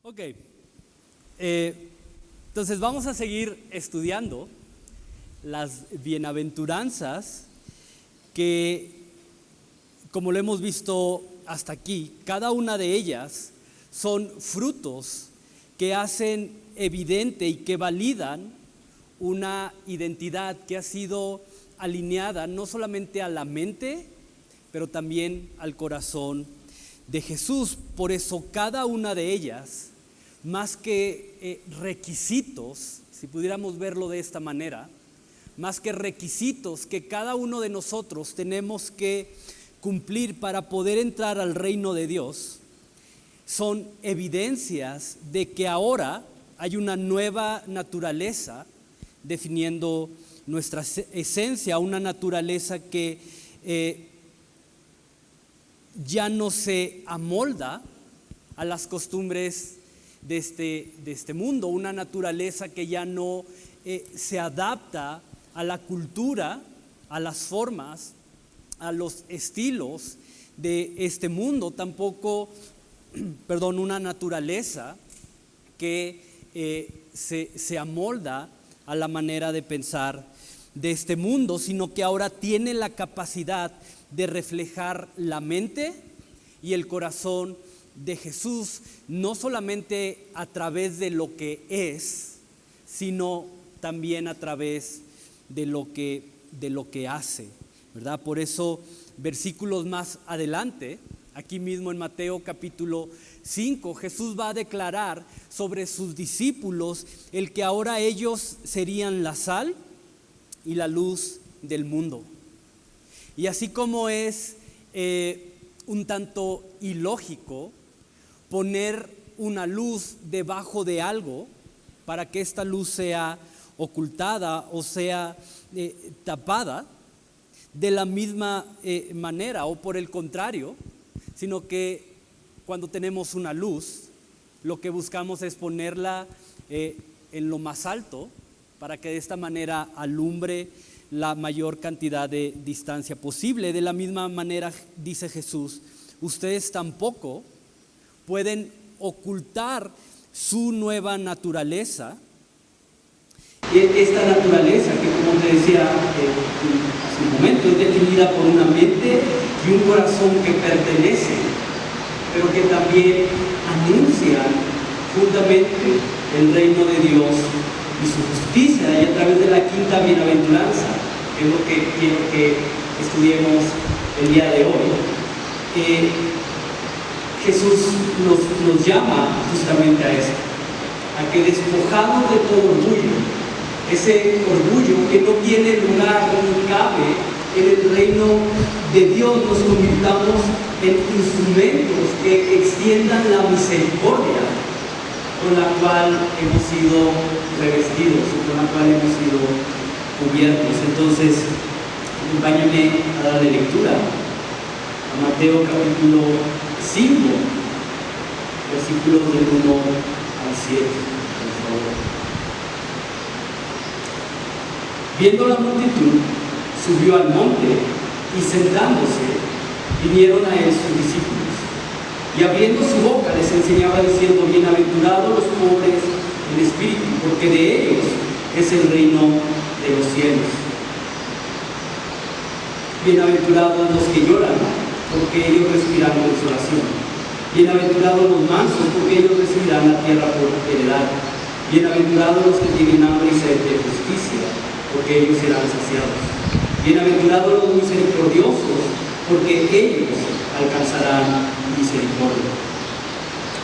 Ok, entonces vamos a seguir estudiando las bienaventuranzas que, como lo hemos visto hasta aquí, cada una de ellas son frutos que hacen evidente y que validan una identidad que ha sido alineada no solamente a la mente, pero también al corazón de Jesús. Por eso cada una de ellas, más que requisitos, si pudiéramos verlo de esta manera, más que requisitos que cada uno de nosotros tenemos que cumplir para poder entrar al reino de Dios, son evidencias de que ahora hay una nueva naturaleza definiendo nuestra esencia, una naturaleza que ya no se amolda a las costumbres de este mundo, una naturaleza que ya no se adapta a la cultura, a las formas, a los estilos de este mundo, tampoco, una naturaleza que se amolda a la manera de pensar de este mundo, sino que ahora tiene la capacidad de reflejar la mente y el corazón de Jesús, no solamente a través de lo que es, sino también a través de lo que hace, ¿verdad? Por eso, versículos más adelante, aquí mismo en Mateo capítulo 5, Jesús va a declarar sobre sus discípulos el que ahora ellos serían la sal y la luz del mundo. Y así como es un tanto ilógico poner una luz debajo de algo para que esta luz sea ocultada o sea tapada, de la misma manera o por el contrario, sino que cuando tenemos una luz, lo que buscamos es ponerla en lo más alto para que de esta manera alumbre la mayor cantidad de distancia posible. De la misma manera, dice Jesús, ustedes tampoco pueden ocultar su nueva naturaleza. Esta naturaleza que, como te decía hace un momento, es definida por una mente y un corazón que pertenecen, pero que también anuncian juntamente el reino de Dios y su justicia, y a través de la quinta bienaventuranza, que es lo que quiero que estudiemos el día de hoy. Jesús nos llama justamente a eso, a que despojados de todo orgullo, ese orgullo que no tiene lugar ni cabe en el reino de Dios, nos convirtamos en instrumentos que extiendan la misericordia con la cual hemos sido revestidos, con la cual hemos sido cubiertos. Entonces, acompáñame a darle lectura a Mateo capítulo 5, versículos del 1 al 7, por favor. Viendo la multitud, subió al monte y sentándose, vinieron a él sus discípulos. Y abriendo su boca les enseñaba diciendo, bienaventurados los pobres en espíritu, porque de ellos es el reino de los cielos. Bienaventurados los que lloran, porque ellos recibirán consolación. Bienaventurados los mansos, porque ellos recibirán la tierra por heredad. Bienaventurados los que tienen hambre y sed de justicia, porque ellos serán saciados. Bienaventurados los misericordiosos, porque ellos alcanzarán misericordia.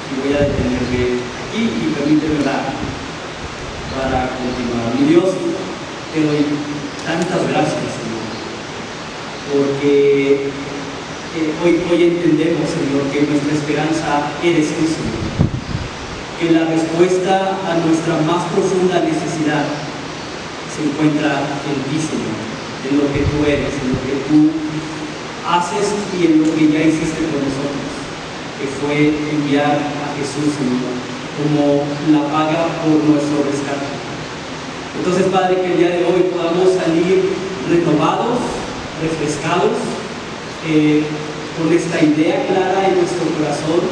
Y voy a detenerme aquí y permíteme orar para continuar. Mi Dios, te doy tantas gracias, Señor, porque hoy entendemos, Señor, que nuestra esperanza eres tú, Señor, que la respuesta a nuestra más profunda necesidad se encuentra en ti, Señor, en lo que tú eres, en lo que tú haces y en lo que ya hiciste por nosotros, que fue enviar a Jesús, Señor, como la paga por nuestro rescate. Entonces, Padre, que el día de hoy podamos salir renovados, refrescados, con esta idea clara en nuestro corazón,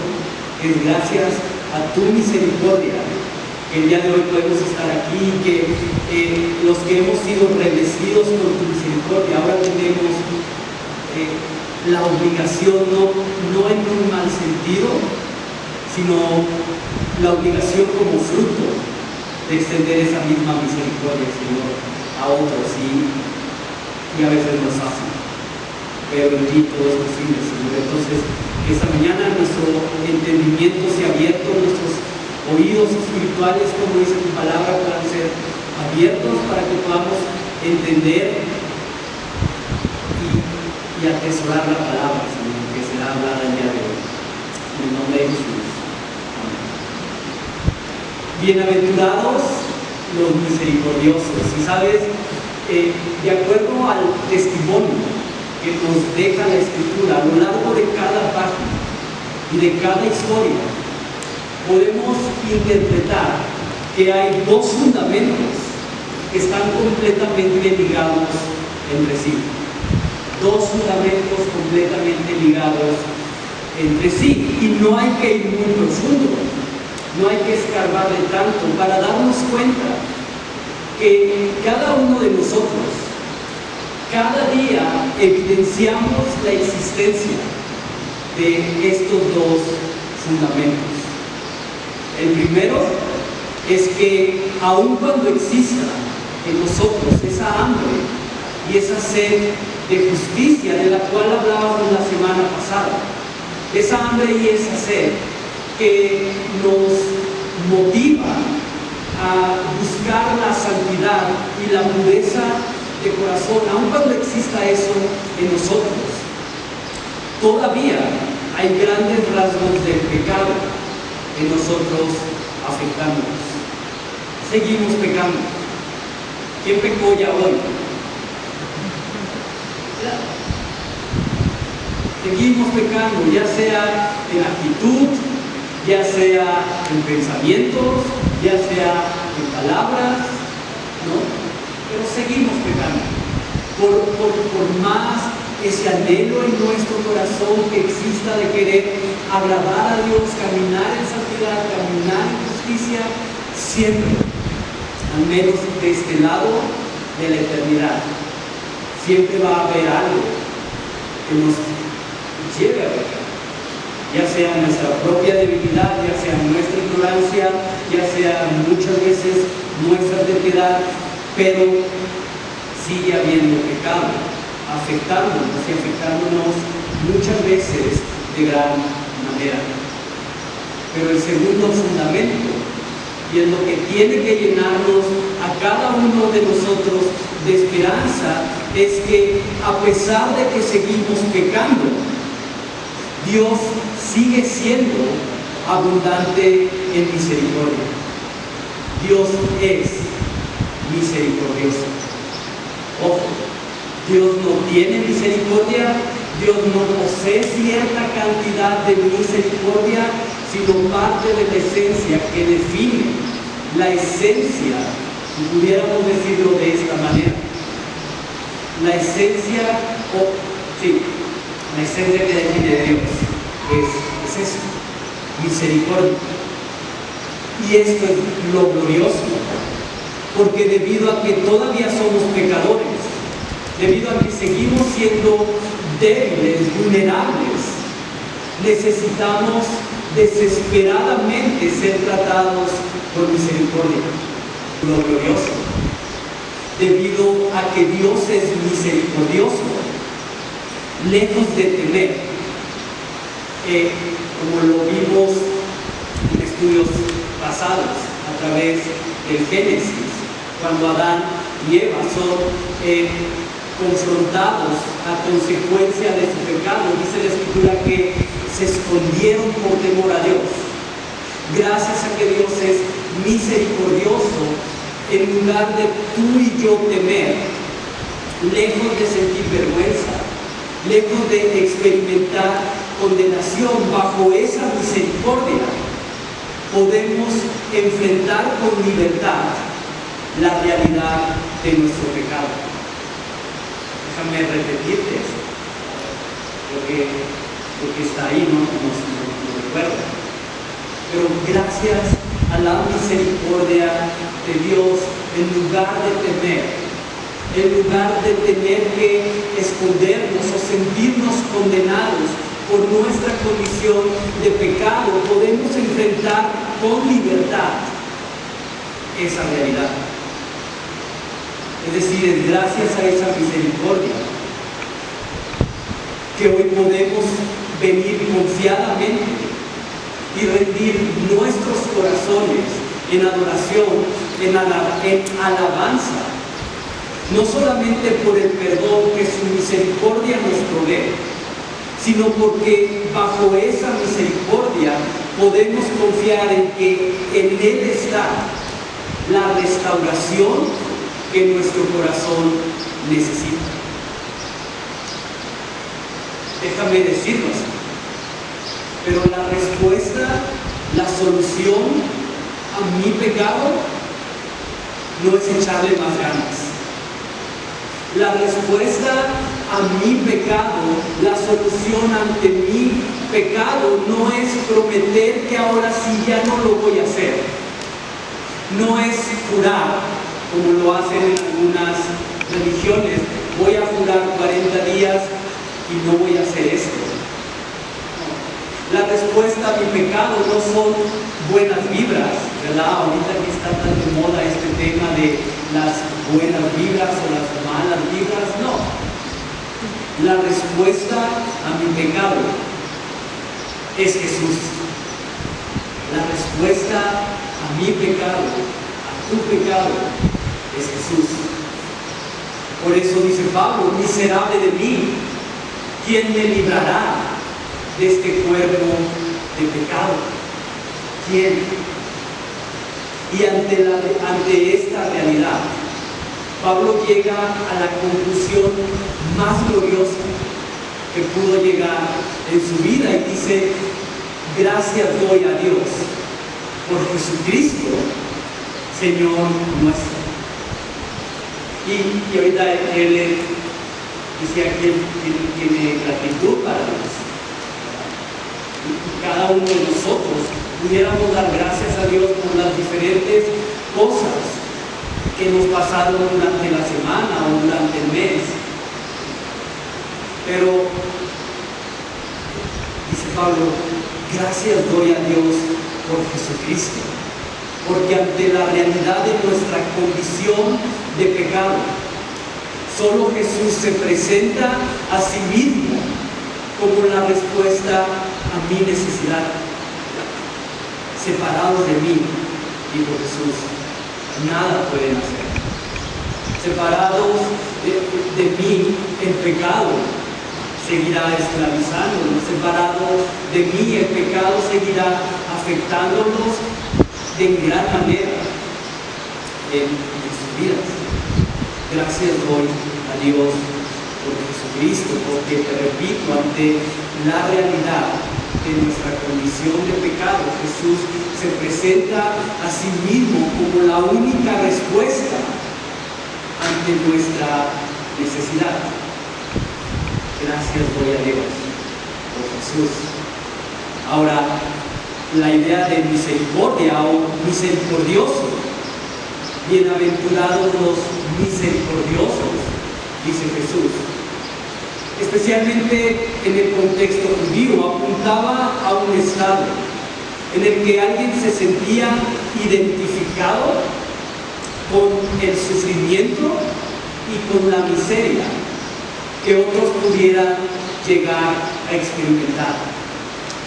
que es gracias a tu misericordia, que el día de hoy podemos estar aquí, que los que hemos sido revestidos con tu misericordia, ahora tenemos la obligación, no en un mal sentido, sino la obligación como fruto de extender esa misma misericordia, Señor, a otros, y a veces no es fácil, pero en ti todo es posible, Señor. Entonces, que esta mañana nuestro entendimiento sea abierto, nuestros oídos espirituales, como dice tu palabra, puedan ser abiertos para que podamos entender y atesorar la palabra, Señor, que será hablada el día de hoy. En el nombre de Jesús. Amén. Bienaventurados los misericordiosos. Y sabes, de acuerdo al testimonio que nos deja la Escritura a lo largo de cada página y de cada historia, podemos interpretar que hay dos fundamentos que están completamente ligados entre sí. Dos fundamentos completamente ligados entre sí. Y no hay que ir muy profundo, no hay que escarbarle tanto para darnos cuenta que cada uno de nosotros, cada día evidenciamos la existencia de estos dos fundamentos. El primero es que aun cuando exista en nosotros esa hambre y esa sed de justicia de la cual hablábamos la semana pasada, esa hambre y esa sed que nos motiva a buscar la santidad y la pureza de corazón, aun cuando exista eso en nosotros, todavía hay grandes rasgos del pecado en nosotros afectándonos. Seguimos pecando. ¿Quién pecó ya hoy? Seguimos pecando, ya sea en actitud, ya sea en pensamientos, ya sea en palabras, ¿no? Pero seguimos pecando. Por más ese anhelo en nuestro corazón que exista de querer agradar a Dios, caminar en santidad, caminar en justicia, siempre, al menos de este lado de la eternidad, siempre va a haber algo que nos lleve a pecar, ya sea nuestra propia debilidad, ya sea nuestra ignorancia, ya sea muchas veces nuestra terquedad, pero sigue habiendo pecado, afectándonos y afectándonos muchas veces de gran manera. Pero el segundo fundamento, y es lo que tiene que llenarnos a cada uno de nosotros de esperanza, es que a pesar de que seguimos pecando, Dios sigue siendo abundante en misericordia. Dios es misericordioso. Ojo, Dios no tiene misericordia, Dios no posee cierta cantidad de misericordia, sino parte de la esencia que define la esencia, si pudiéramos decirlo de esta manera. La esencia, la esencia que define Dios es eso, misericordia. Y esto es lo glorioso, porque debido a que todavía somos pecadores, debido a que seguimos siendo débiles, vulnerables, necesitamos desesperadamente ser tratados por misericordia. Lo glorioso, debido a que Dios es misericordioso, lejos de temer, como lo vimos en estudios pasados a través del Génesis, cuando Adán y Eva son confrontados a consecuencia de su pecado, dice la Escritura que se escondieron por temor a Dios. Gracias a que Dios es misericordioso, en lugar de tú y yo temer, lejos de sentir vergüenza, lejos de experimentar condenación, bajo esa misericordia podemos enfrentar con libertad la realidad de nuestro pecado. Déjame repetirte eso, porque está ahí, no recuerdo. Pero gracias a la misericordia de Dios, en lugar de temer, en lugar de tener que escondernos o sentirnos condenados por nuestra condición de pecado, podemos enfrentar con libertad esa realidad. Es decir, es gracias a esa misericordia que hoy podemos venir confiadamente y rendir nuestros corazones en adoración, en alabanza, no solamente por el perdón que su misericordia nos provee, sino porque bajo esa misericordia podemos confiar en que en Él está la restauración que nuestro corazón necesita. Déjame decirlo así. Pero la respuesta, la solución a mi pecado no es echarle más ganas. La respuesta a mi pecado, la solución ante mi pecado no es prometer que ahora sí ya no lo voy a hacer. No es jurar, como lo hacen en algunas religiones. Voy a jurar 40 días y no voy a hacer esto. La respuesta a mi pecado no son buenas vibras, ¿verdad? Ahorita que está tan de moda este tema de las buenas vibras o las malas vibras, no. La respuesta a mi pecado es Jesús. La respuesta a mi pecado, a tu pecado, es Jesús. Por eso dice Pablo, miserable de mí, ¿quién me librará de este cuerpo de pecado? ¿Quién? Y ante esta realidad, Pablo llega a la conclusión más gloriosa que pudo llegar en su vida y dice, gracias doy a Dios por Jesucristo, Señor nuestro. Y ahorita él dice aquí, él tiene gratitud para Dios. Y cada uno de nosotros pudiéramos dar gracias a Dios por las diferentes cosas que nos pasaron durante la semana o durante el mes. Pero, dice Pablo, gracias doy a Dios por Jesucristo, porque ante la realidad de nuestra condición de pecado, solo Jesús se presenta a sí mismo como la respuesta a mi necesidad. Separados de mí, dijo Jesús, nada pueden hacer. Separados de mí, el pecado seguirá esclavizándonos. Separados de mí, el pecado seguirá afectándonos de gran manera en sus vidas. Gracias doy a Dios por Jesucristo, porque te repito, ante la realidad de nuestra condición de pecado, Jesús se presenta a sí mismo como la única respuesta ante nuestra necesidad. Gracias doy a Dios por Jesús. Ahora, la idea de misericordia o misericordioso, bienaventurados los misericordiosos, dice Jesús, especialmente en el contexto judío, apuntaba a un estado en el que alguien se sentía identificado con el sufrimiento y con la miseria que otros pudieran llegar a experimentar.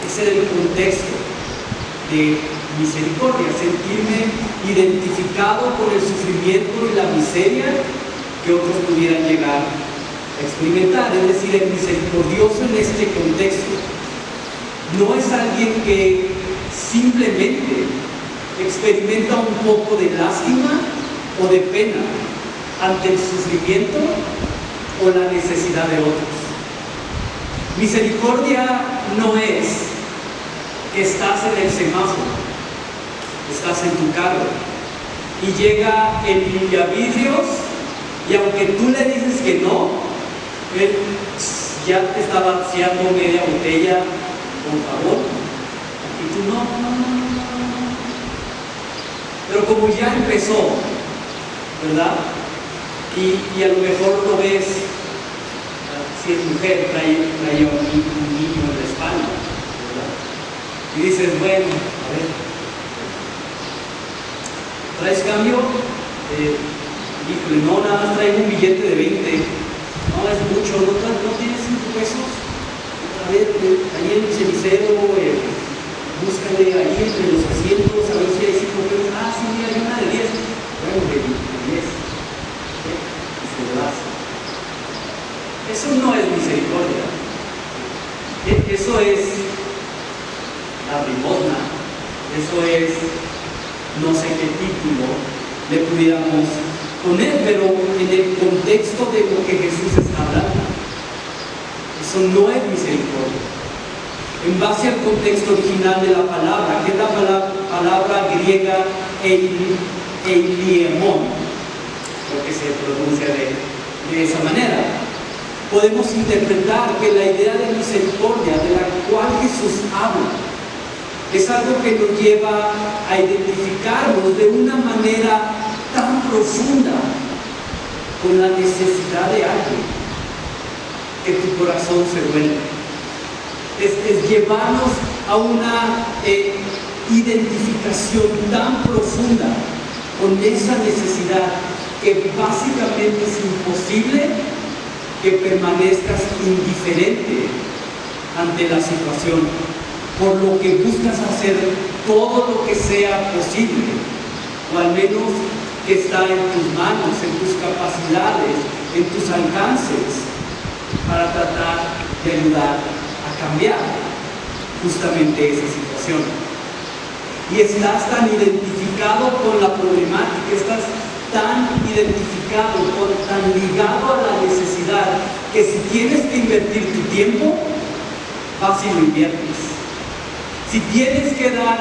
Ese era el contexto de misericordia, sentirme identificado con el sufrimiento y la miseria que otros pudieran llegar a experimentar. Es decir, el misericordioso en este contexto no es alguien que simplemente experimenta un poco de lástima o de pena ante el sufrimiento o la necesidad de otros. Misericordia no es que estás en el semáforo, estás en tu carro y llega el limpiavidrios y aunque tú le dices que no, él ya te está vaciando media botella, por favor, y tú no, Pero como ya empezó, ¿verdad? Y a lo mejor lo ves, si es mujer, trae un niño en la espalda, ¿verdad? Y dices, bueno, a ver, ¿traes cambio? Híjole, no, nada más traigo un billete de 20. No, es mucho, ¿no tienes 5 pesos? A ver, ahí en el cenicero, búscale ahí entre los asientos, a ver si hay 5 pesos. Ah, sí, mira, hay una de 10. Bueno, de 10. Y se lo das. Eso no es misericordia. Eso es la limosna. Eso es no sé qué título le pudiéramos poner, pero en el contexto de lo que Jesús está hablando, eso no es misericordia. En base al contexto original de la palabra, que es la palabra griega eiliemon, lo que se pronuncia de esa manera, podemos interpretar que la idea de misericordia de la cual Jesús habla es algo que nos lleva a identificarnos de una manera tan profunda con la necesidad de alguien que tu corazón se duele. Es llevarnos a una identificación tan profunda con esa necesidad que básicamente es imposible que permanezcas indiferente ante la situación, por lo que buscas hacer todo lo que sea posible, o al menos que está en tus manos, en tus capacidades, en tus alcances, para tratar de ayudar a cambiar justamente esa situación. Y estás tan identificado con la problemática, estás tan identificado, tan ligado a la necesidad, que si tienes que invertir tu tiempo, vas y lo inviertes. Si tienes que dar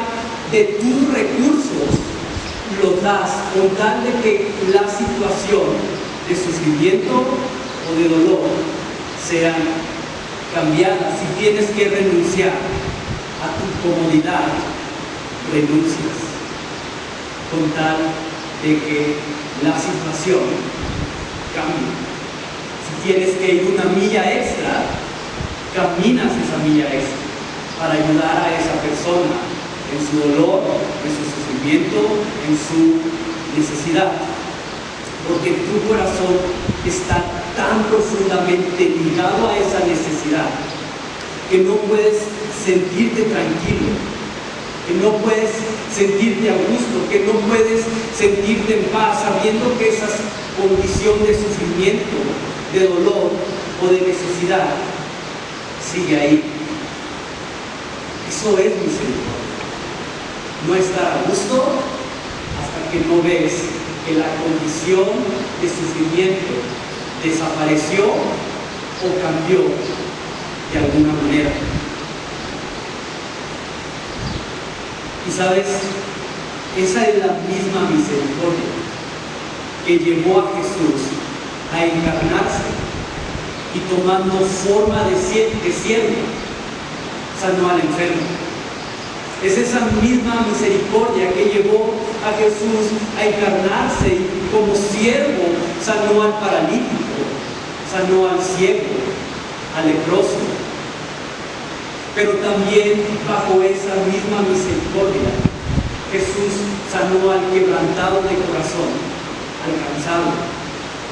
de tus recursos, los das con tal de que la situación de sufrimiento o de dolor sean cambiadas. Si tienes que renunciar a tu comodidad, renuncias con tal de que la situación cambie. Si tienes que ir una milla extra, caminas esa milla extra para ayudar a esa persona en su dolor, en su sufrimiento, en su necesidad. Porque tu corazón está tan profundamente ligado a esa necesidad que no puedes sentirte tranquilo, que no puedes sentirte a gusto, que no puedes sentirte en paz sabiendo que esa condición de sufrimiento, de dolor o de necesidad sigue ahí. Eso es misericordia. No estar a gusto hasta que no ves que la condición de sufrimiento desapareció o cambió de alguna manera. Y sabes, esa es la misma misericordia que llevó a Jesús a encarnarse y tomando forma de siervo, sanó al enfermo. Es esa misma misericordia que llevó a Jesús a encarnarse y como siervo sanó al paralítico, sanó al ciego, al leproso. Pero también bajo esa misma misericordia, Jesús sanó al quebrantado de corazón, al cansado,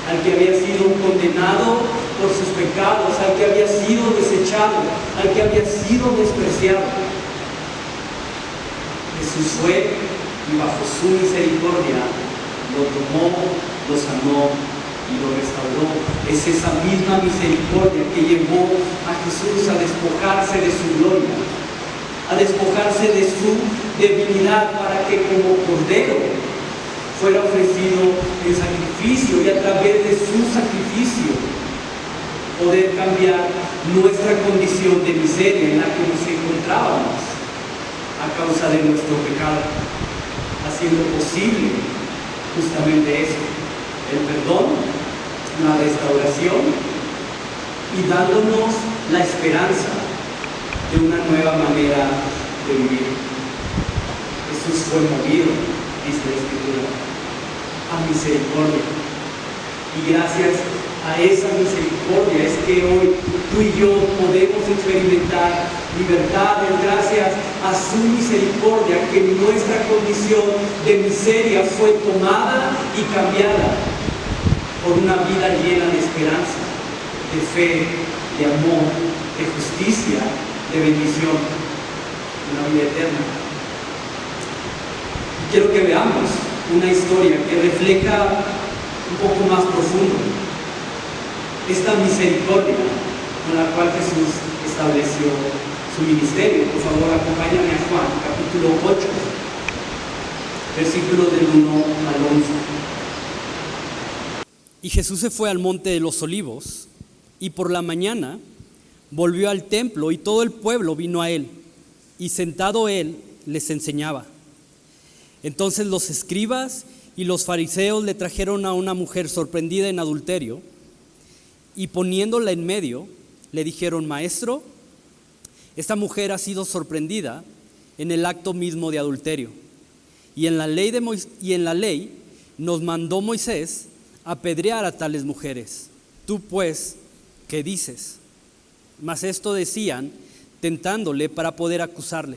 al que había sido condenado por sus pecados, al que había sido desechado, al que había sido despreciado. Jesús fue y bajo su misericordia lo tomó, lo sanó y lo restauró. Es esa misma misericordia que llevó a Jesús a despojarse de su gloria, a despojarse de su debilidad para que como cordero fuera ofrecido en sacrificio y a través de su sacrificio poder cambiar nuestra condición de miseria en la que nos encontrábamos a causa de nuestro pecado, haciendo posible justamente eso, el perdón, la restauración y dándonos la esperanza de una nueva manera de vivir. Jesús fue movido dice la Escritura, a misericordia. Y gracias a esa misericordia es que hoy tú y yo podemos experimentar libertad, gracias a su misericordia, que nuestra condición de miseria fue tomada y cambiada por una vida llena de esperanza, de fe, de amor, de justicia, de bendición, una vida eterna. Quiero que veamos una historia que refleja un poco más profundo esta misericordia con la cual Jesús estableció su ministerio. Por favor, acompáñame a Juan, capítulo 8, versículos del 1 al 11. Y Jesús se fue al monte de los Olivos, y por la mañana volvió al templo, y todo el pueblo vino a él, y sentado él les enseñaba. Entonces los escribas y los fariseos le trajeron a una mujer sorprendida en adulterio, y poniéndola en medio, le dijeron: Maestro, esta mujer ha sido sorprendida en el acto mismo de adulterio, y en la ley nos mandó Moisés apedrear a tales mujeres. Tú pues, ¿qué dices? Mas esto decían, tentándole para poder acusarle.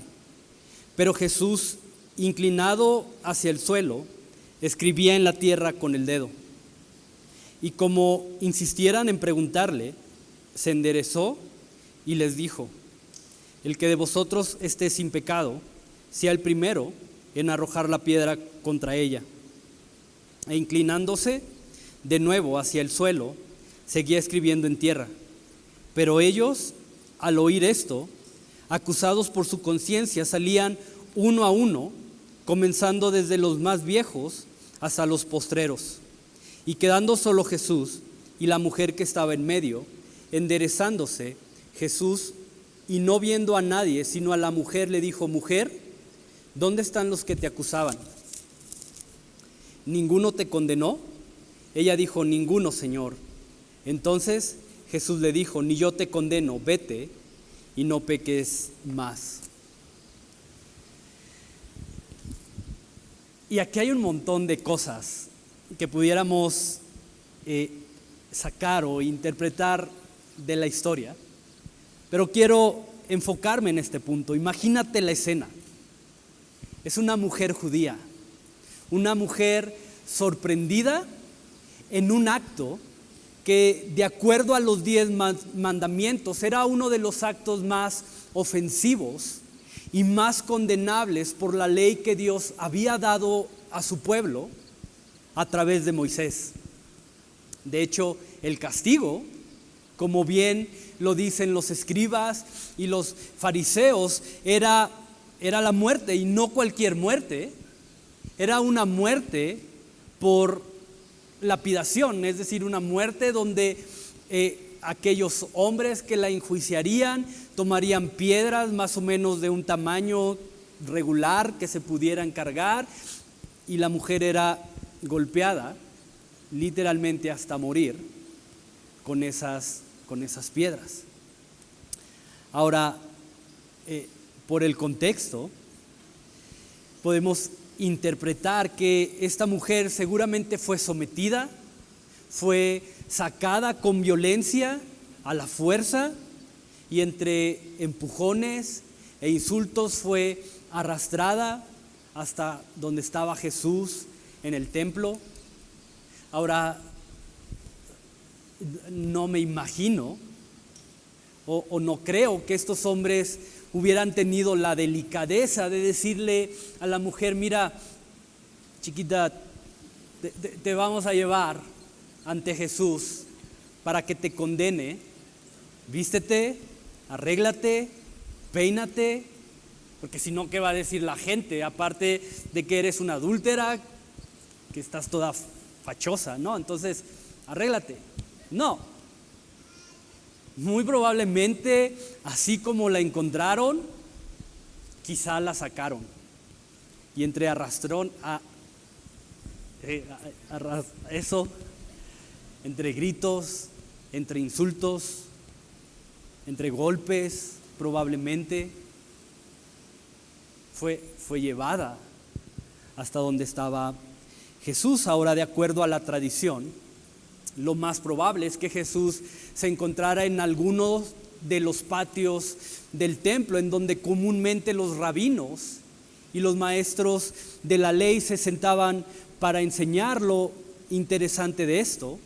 Pero Jesús, inclinado hacia el suelo, escribía en la tierra con el dedo. Y como insistieran en preguntarle, se enderezó y les dijo: el que de vosotros esté sin pecado, sea el primero en arrojar la piedra contra ella. E inclinándose de nuevo hacia el suelo, seguía escribiendo en tierra. Pero ellos, al oír esto, acusados por su conciencia, salían uno a uno, comenzando desde los más viejos hasta los postreros. Y quedando solo Jesús y la mujer que estaba en medio, enderezándose Jesús, y no viendo a nadie sino a la mujer, le dijo: Mujer, ¿dónde están los que te acusaban? ¿Ninguno te condenó? Ella dijo: Ninguno, Señor. Entonces Jesús le dijo: Ni yo te condeno, vete y no peques más. Y aquí hay un montón de cosas que pudiéramos sacar o interpretar de la historia, pero quiero enfocarme en este punto. Imagínate la escena. Es una mujer judía, una mujer sorprendida en un acto que, de acuerdo a los 10 mandamientos, era uno de los actos más ofensivos y más condenables por la ley que Dios había dado a su pueblo a través de Moisés. De hecho, el castigo, como bien lo dicen los escribas y los fariseos, era la muerte, y no cualquier muerte. Era una muerte por lapidación, es decir, una muerte donde aquellos hombres que la enjuiciarían tomarían piedras más o menos de un tamaño regular que se pudieran cargar, y la mujer era golpeada literalmente hasta morir con esas piedras. Ahora, por el contexto, podemos interpretar que esta mujer seguramente fue sometida, fue sacada con violencia, a la fuerza, y entre empujones e insultos fue arrastrada hasta donde estaba Jesús en el templo. Ahora, no me imagino o no creo que estos hombres hubieran tenido la delicadeza de decirle a la mujer: mira, chiquita, te vamos a llevar ante Jesús para que te condene. Vístete, arréglate, peínate, porque si no, ¿qué va a decir la gente? Aparte de que eres una adúltera, que estás toda fachosa, ¿no? Entonces, arréglate. No. Muy probablemente, así como la encontraron, quizá la sacaron. Y entre entre gritos, entre insultos, entre golpes, probablemente fue llevada hasta donde estaba Jesús. Ahora, de acuerdo a la tradición, lo más probable es que Jesús se encontrara en algunos de los patios del templo, en donde comúnmente los rabinos y los maestros de la ley se sentaban para enseñar. Lo interesante de esto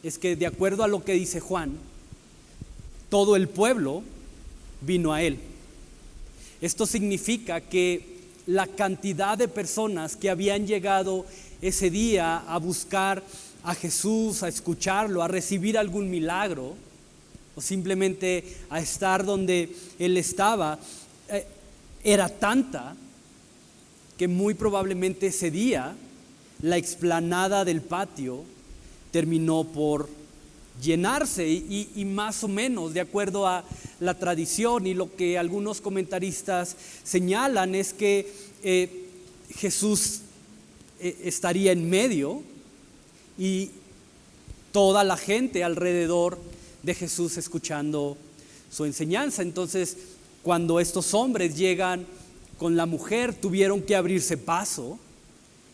es que, de acuerdo a lo que dice Juan, todo el pueblo vino a él. Esto significa que la cantidad de personas que habían llegado ese día a buscar a Jesús, a escucharlo, a recibir algún milagro, o simplemente a estar donde él estaba, era tanta que muy probablemente ese día la explanada del patio terminó por llenarse, y más o menos de acuerdo a la tradición y lo que algunos comentaristas señalan es que Jesús estaría en medio y toda la gente alrededor de Jesús escuchando su enseñanza. Entonces, cuando estos hombres llegan con la mujer, tuvieron que abrirse paso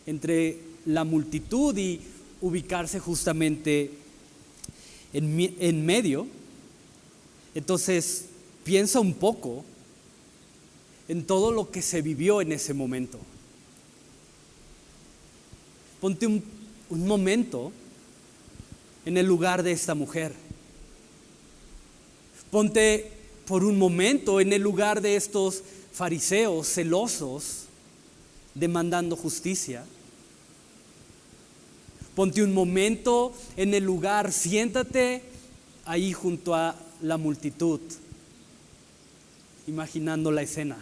entre la multitud y ubicarse justamente en medio. Entonces, piensa un poco en todo lo que se vivió en ese momento. Ponte un momento en el lugar de esta mujer. Ponte por un momento en el lugar de estos fariseos celosos demandando justicia. Ponte un momento en el lugar, siéntate ahí junto a la multitud, imaginando la escena.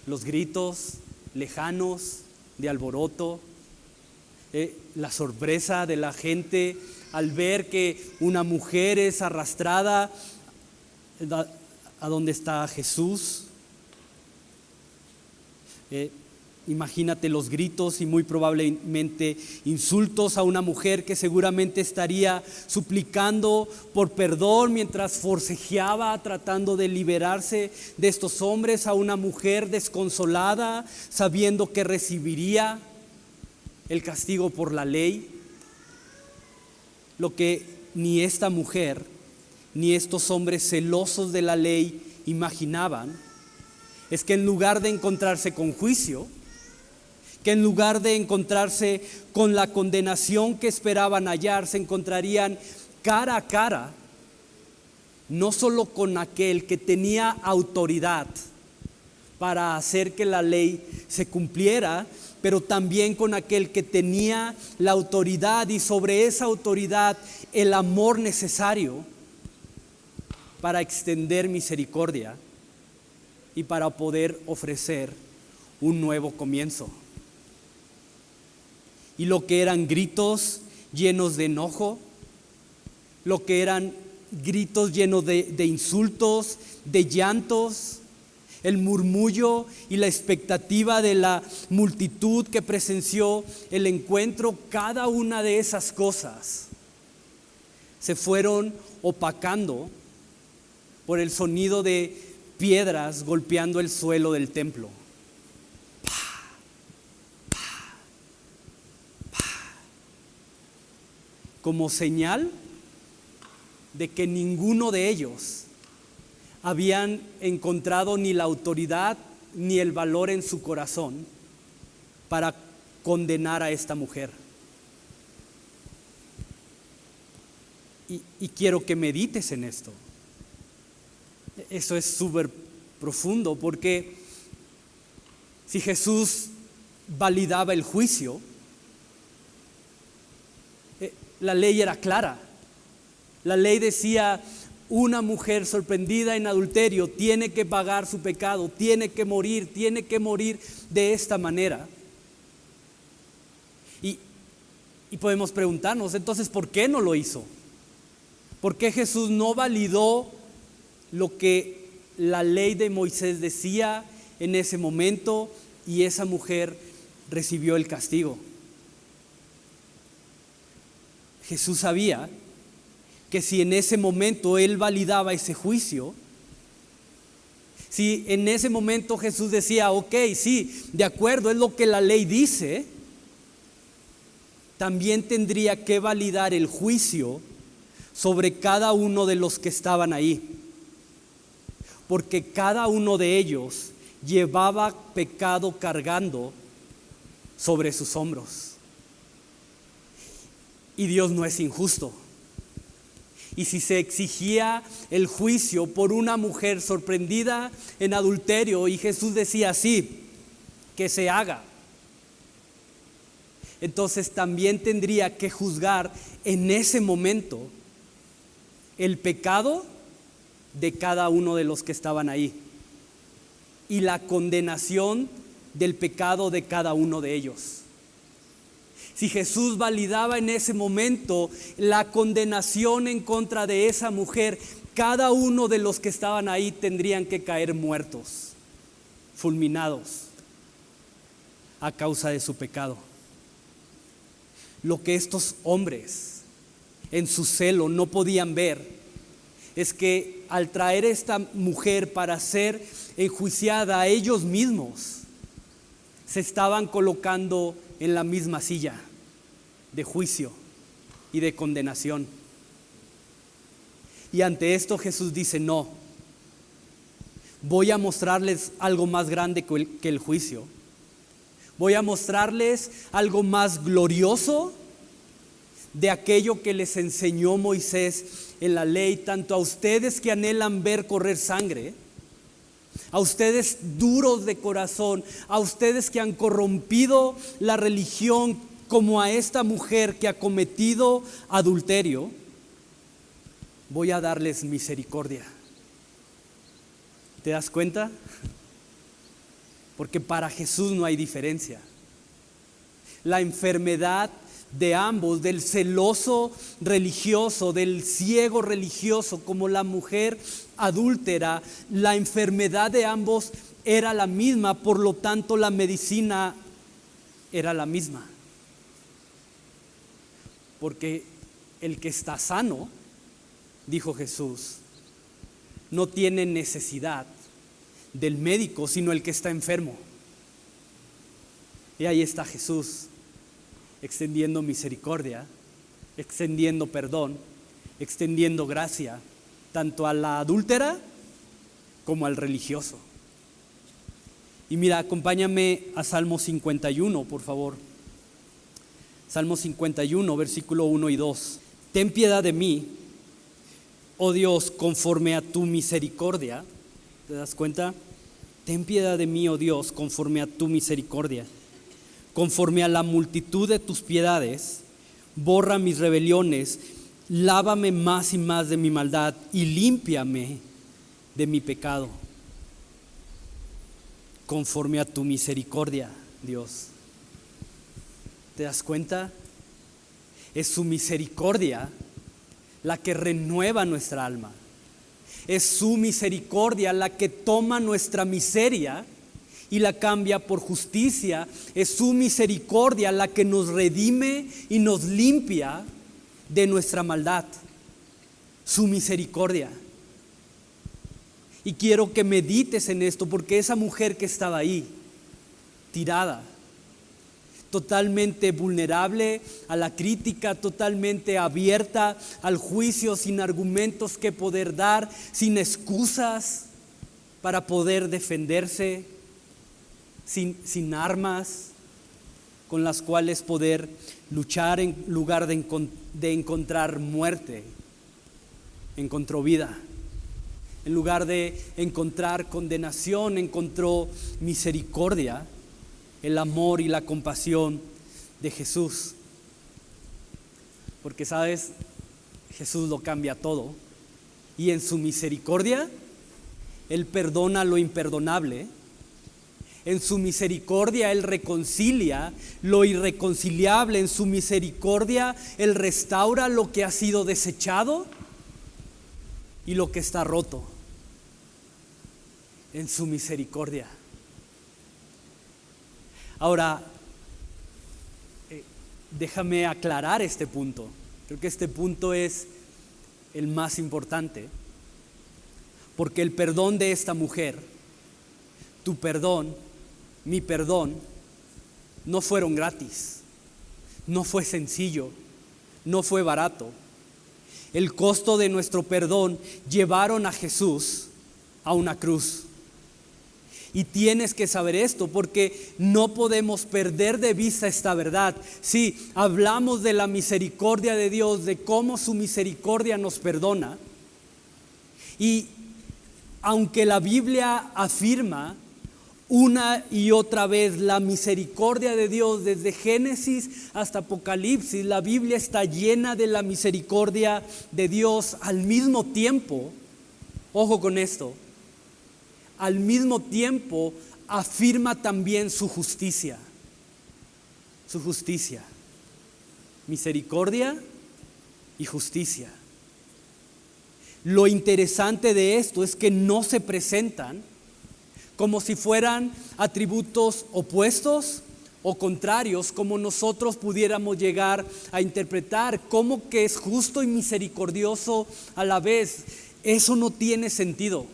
Los gritos lejanos de alboroto, la sorpresa de la gente al ver que una mujer es arrastrada a donde está Jesús. Imagínate los gritos y muy probablemente insultos a una mujer que seguramente estaría suplicando por perdón mientras forcejeaba tratando de liberarse de estos hombres, a una mujer desconsolada sabiendo que recibiría el castigo por la ley. Lo que ni esta mujer ni estos hombres celosos de la ley imaginaban es que en lugar de encontrarse con juicio, que en lugar de encontrarse con la condenación que esperaban hallar, se encontrarían cara a cara, no solo con aquel que tenía autoridad para hacer que la ley se cumpliera, pero también con aquel que tenía la autoridad y sobre esa autoridad el amor necesario para extender misericordia y para poder ofrecer un nuevo comienzo. Y lo que eran gritos llenos de enojo, lo que eran gritos llenos de insultos, de llantos, el murmullo y la expectativa de la multitud que presenció el encuentro, cada una de esas cosas se fueron opacando por el sonido de piedras golpeando el suelo del templo. Como señal de que ninguno de ellos habían encontrado ni la autoridad ni el valor en su corazón para condenar a esta mujer. Y quiero que medites en esto. Eso es súper profundo, porque si Jesús validaba el juicio, la ley era clara. La ley decía: una mujer sorprendida en adulterio tiene que pagar su pecado, tiene que morir de esta manera. Y podemos preguntarnos, entonces, ¿por qué no lo hizo? ¿Por qué Jesús no validó lo que la ley de Moisés decía en ese momento y esa mujer recibió el castigo? Jesús sabía que si en ese momento él validaba ese juicio, Si en ese momento Jesús decía, ok, sí, de acuerdo, es lo que la ley dice, también tendría que validar el juicio sobre cada uno de los que estaban ahí, porque cada uno de ellos llevaba pecado cargando sobre sus hombros. Y Dios no es injusto. Y si se exigía el juicio por una mujer sorprendida en adulterio y Jesús decía sí, que se haga, entonces también tendría que juzgar en ese momento el pecado de cada uno de los que estaban ahí y la condenación del pecado de cada uno de ellos. Si Jesús validaba en ese momento la condenación en contra de esa mujer, cada uno de los que estaban ahí tendrían que caer muertos, fulminados, a causa de su pecado. Lo que estos hombres en su celo no podían ver es que al traer esta mujer para ser enjuiciada a ellos mismos, se estaban colocando en la misma silla de juicio y de condenación. Y ante esto Jesús dice, no, voy a mostrarles algo más grande que el juicio. Voy a mostrarles algo más glorioso de aquello que les enseñó Moisés en la ley, tanto a ustedes que anhelan ver correr sangre, a ustedes duros de corazón, a ustedes que han corrompido la religión, como a esta mujer que ha cometido adulterio. Voy a darles misericordia. ¿Te das cuenta? Porque para Jesús no hay diferencia. La enfermedad de ambos, del celoso religioso, del ciego religioso, como la mujer adúltera, la enfermedad de ambos era la misma, por lo tanto la medicina era la misma. Porque el que está sano, dijo Jesús, no tiene necesidad del médico, sino el que está enfermo. Y ahí está Jesús, extendiendo misericordia, extendiendo perdón, extendiendo gracia, tanto a la adúltera como al religioso. Y mira, acompáñame a Salmo 51, por favor. Salmo 51, versículo 1 y 2. Ten piedad de mí, oh Dios, conforme a tu misericordia. ¿Te das cuenta? Ten piedad de mí, oh Dios, conforme a tu misericordia. Conforme a la multitud de tus piedades, borra mis rebeliones, lávame más y más de mi maldad y límpiame de mi pecado. Conforme a tu misericordia, Dios. ¿Te das cuenta? Es su misericordia la que renueva nuestra alma. Es su misericordia la que toma nuestra miseria y la cambia por justicia. Es su misericordia la que nos redime y nos limpia de nuestra maldad. Su misericordia. Y quiero que medites en esto, porque esa mujer que estaba ahí, tirada, totalmente vulnerable a la crítica, totalmente abierta al juicio, sin argumentos que poder dar, sin excusas para poder defenderse, sin armas con las cuales poder luchar, en lugar de encontrar muerte, encontró vida. En lugar de encontrar condenación, encontró misericordia, el amor y la compasión de Jesús. Porque sabes, Jesús lo cambia todo. Y en su misericordia, Él perdona lo imperdonable. En su misericordia Él reconcilia lo irreconciliable. En su misericordia Él restaura lo que ha sido desechado y lo que está roto. En su misericordia. Ahora, déjame aclarar este punto. Creo que este punto es el más importante. Porque el perdón de esta mujer tu perdón, mi perdón, no fueron gratis, no fue sencillo, no fue barato. El costo de nuestro perdón llevaron a Jesús a una cruz. Y tienes que saber esto porque no podemos perder de vista esta verdad. Sí, hablamos de la misericordia de Dios, de cómo su misericordia nos perdona. Y aunque la Biblia afirma una y otra vez la misericordia de Dios desde Génesis hasta Apocalipsis, la Biblia está llena de la misericordia de Dios al mismo tiempo. Ojo con esto. Al mismo tiempo afirma también su justicia. Su justicia. Misericordia y justicia. Lo interesante de esto es que no se presentan como si fueran atributos opuestos o contrarios, como nosotros pudiéramos llegar a interpretar, como que es justo y misericordioso a la vez. Eso no tiene sentido.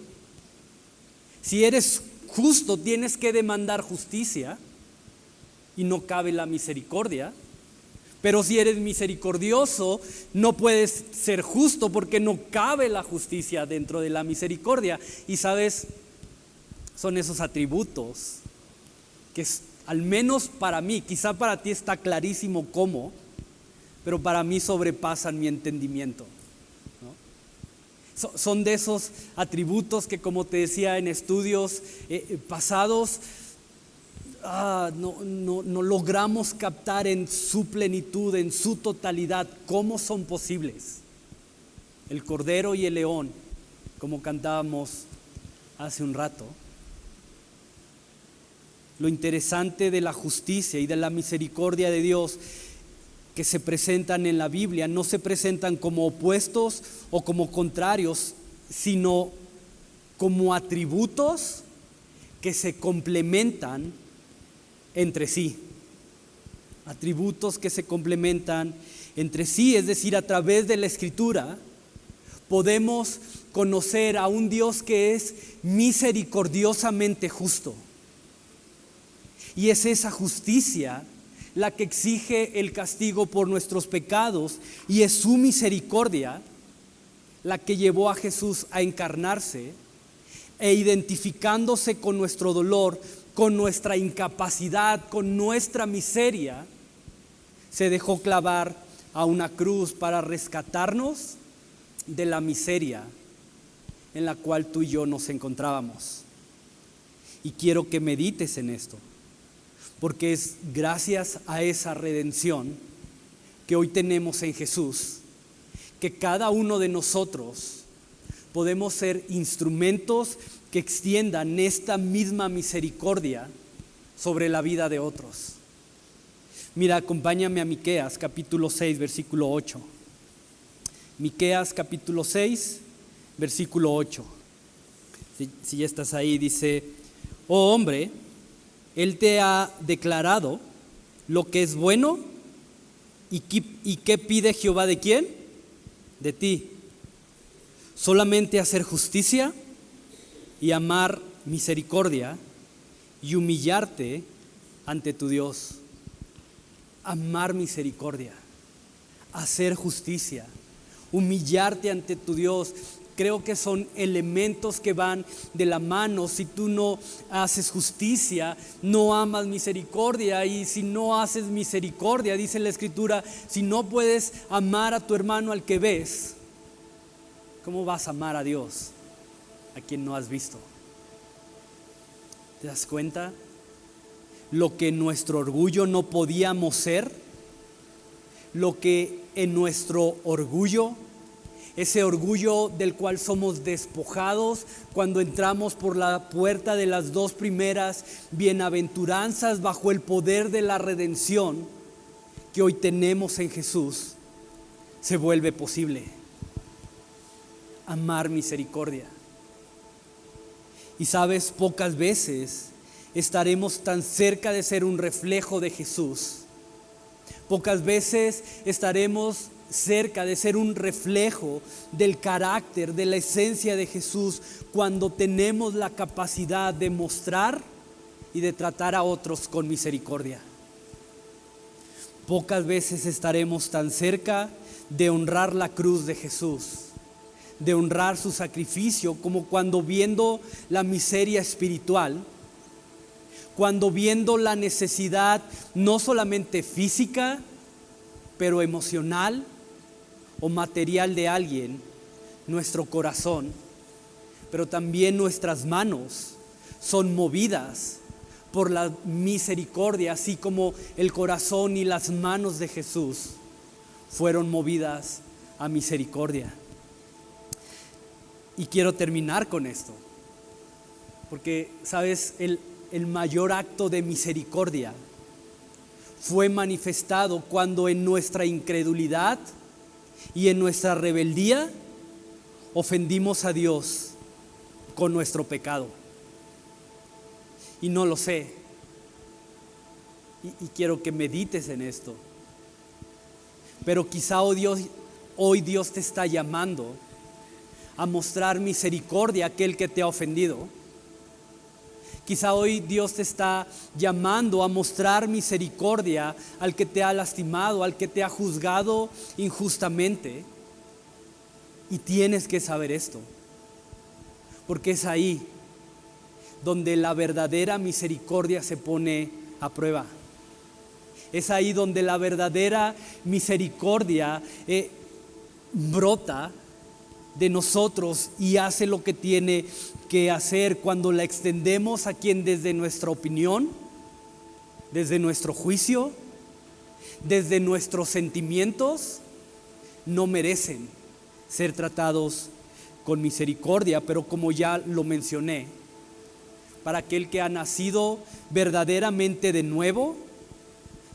Si eres justo, tienes que demandar justicia y no cabe la misericordia. Pero si eres misericordioso, no puedes ser justo porque no cabe la justicia dentro de la misericordia. Y sabes, son esos atributos que al menos para mí, quizá para ti está clarísimo cómo, pero para mí sobrepasan mi entendimiento. Son de esos atributos que, como te decía en estudios pasados, no logramos captar en su plenitud, en su totalidad, cómo son posibles. El cordero y el león, como cantábamos hace un rato. Lo interesante de la justicia y de la misericordia de Dios que se presentan en la Biblia no se presentan como opuestos o como contrarios, sino como atributos que se complementan entre sí. Atributos que se complementan entre sí, es decir, a través de la Escritura podemos conocer a un Dios que es misericordiosamente justo. Y es esa justicia la que exige el castigo por nuestros pecados, y es su misericordia la que llevó a Jesús a encarnarse e identificándose con nuestro dolor, con nuestra incapacidad, con nuestra miseria, se dejó clavar a una cruz para rescatarnos de la miseria en la cual tú y yo nos encontrábamos. Y quiero que medites en esto, porque es gracias a esa redención que hoy tenemos en Jesús, que cada uno de nosotros podemos ser instrumentos que extiendan esta misma misericordia sobre la vida de otros. Mira, acompáñame a Miqueas capítulo 6, versículo 8. Miqueas capítulo 6, versículo 8. Si ya estás ahí, dice: oh hombre, Él te ha declarado lo que es bueno. ¿Y qué pide Jehová de quién? De ti. Solamente hacer justicia y amar misericordia y humillarte ante tu Dios. Amar misericordia, hacer justicia, humillarte ante tu Dios. Creo que son elementos que van de la mano. Si tú no haces justicia, no amas misericordia. Y si no haces misericordia, dice la Escritura, si no puedes amar a tu hermano al que ves, ¿cómo vas a amar a Dios a quien no has visto? ¿Te das cuenta? Lo que en nuestro orgullo no podíamos ser, lo que en nuestro orgullo, ese orgullo del cual somos despojados cuando entramos por la puerta de las dos primeras bienaventuranzas bajo el poder de la redención que hoy tenemos en Jesús, se vuelve posible. Amar misericordia. Y sabes, pocas veces estaremos tan cerca de ser un reflejo de Jesús. Pocas veces estaremos cerca de ser un reflejo del carácter, de la esencia de Jesús, cuando tenemos la capacidad de mostrar y de tratar a otros con misericordia. Pocas veces estaremos tan cerca de honrar la cruz de Jesús, de honrar su sacrificio, como cuando viendo la miseria espiritual, cuando viendo la necesidad no solamente física, pero emocional o material de alguien, nuestro corazón, pero también nuestras manos son movidas por la misericordia, así como el corazón y las manos de Jesús fueron movidas a misericordia. Y quiero terminar con esto, porque, ¿sabes? El mayor acto de misericordia fue manifestado cuando en nuestra incredulidad y en nuestra rebeldía ofendimos a Dios con nuestro pecado. Y no lo sé. Y quiero que medites en esto. Pero quizá hoy Dios te está llamando a mostrar misericordia a aquel que te ha ofendido. Quizá hoy Dios te está llamando a mostrar misericordia al que te ha lastimado, al que te ha juzgado injustamente. Y tienes que saber esto, porque es ahí donde la verdadera misericordia se pone a prueba. Es ahí donde la verdadera misericordia brota de nosotros y hace lo que tiene que hacer, cuando la extendemos a quien desde nuestra opinión, desde nuestro juicio, desde nuestros sentimientos, no merecen ser tratados con misericordia. Pero como ya lo mencioné, para aquel que ha nacido verdaderamente de nuevo,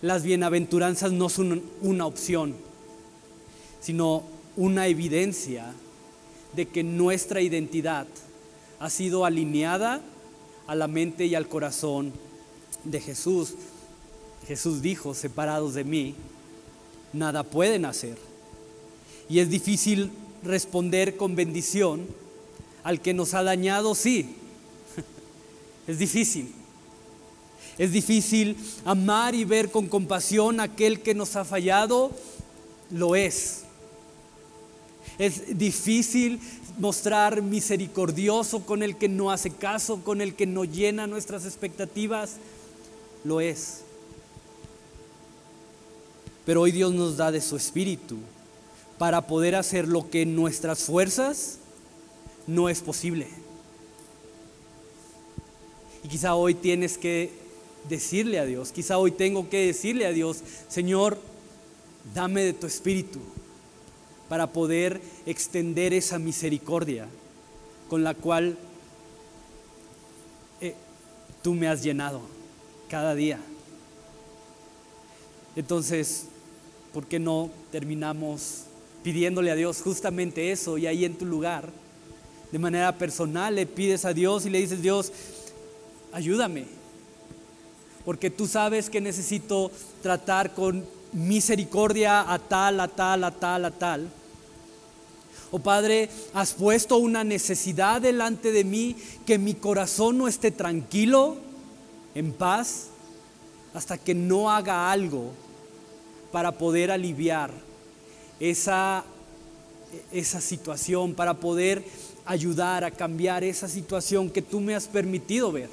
las bienaventuranzas no son una opción, sino una evidencia de que nuestra identidad ha sido alineada a la mente y al corazón de Jesús. Jesús dijo: separados de mí, nada pueden hacer. Y es difícil responder con bendición al que nos ha dañado, sí. Es difícil. Es difícil amar y ver con compasión a aquel que nos ha fallado, lo es. Es difícil mostrar misericordioso con el que no hace caso, con el que no llena nuestras expectativas, lo es. Pero hoy Dios nos da de su Espíritu para poder hacer lo que en nuestras fuerzas no es posible. Y quizá hoy tienes que decirle a Dios, quizá hoy tengo que decirle a Dios: Señor, dame de tu Espíritu para poder extender esa misericordia con la cual tú me has llenado cada día. Entonces, ¿por qué no terminamos pidiéndole a Dios justamente eso? Y ahí en tu lugar, de manera personal, le pides a Dios y le dices: Dios, ayúdame, porque tú sabes que necesito tratar con misericordia a tal, a tal, a tal, a tal. Oh Padre, has puesto una necesidad delante de mí, que mi corazón no esté tranquilo, en paz, hasta que no haga algo para poder aliviar esa situación, para poder ayudar a cambiar esa situación que tú me has permitido ver.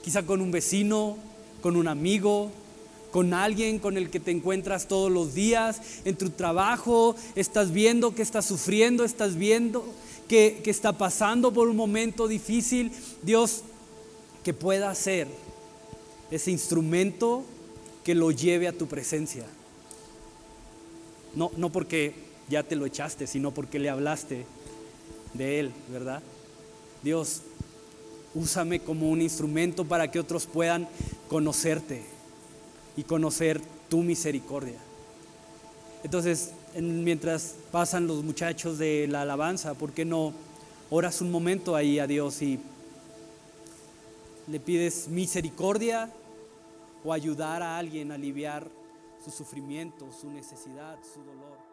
Quizá con un vecino, con un amigo, con alguien con el que te encuentras todos los días, en tu trabajo. Estás viendo que está sufriendo, estás viendo que está pasando por un momento difícil. Dios, que pueda ser ese instrumento que lo lleve a tu presencia. No porque ya te lo echaste, sino porque le hablaste de Él, ¿verdad? Dios, úsame como un instrumento para que otros puedan conocerte y conocer tu misericordia. Entonces, mientras pasan los muchachos de la alabanza, ¿por qué no oras un momento ahí a Dios y le pides misericordia o ayudar a alguien a aliviar su sufrimiento, su necesidad, su dolor.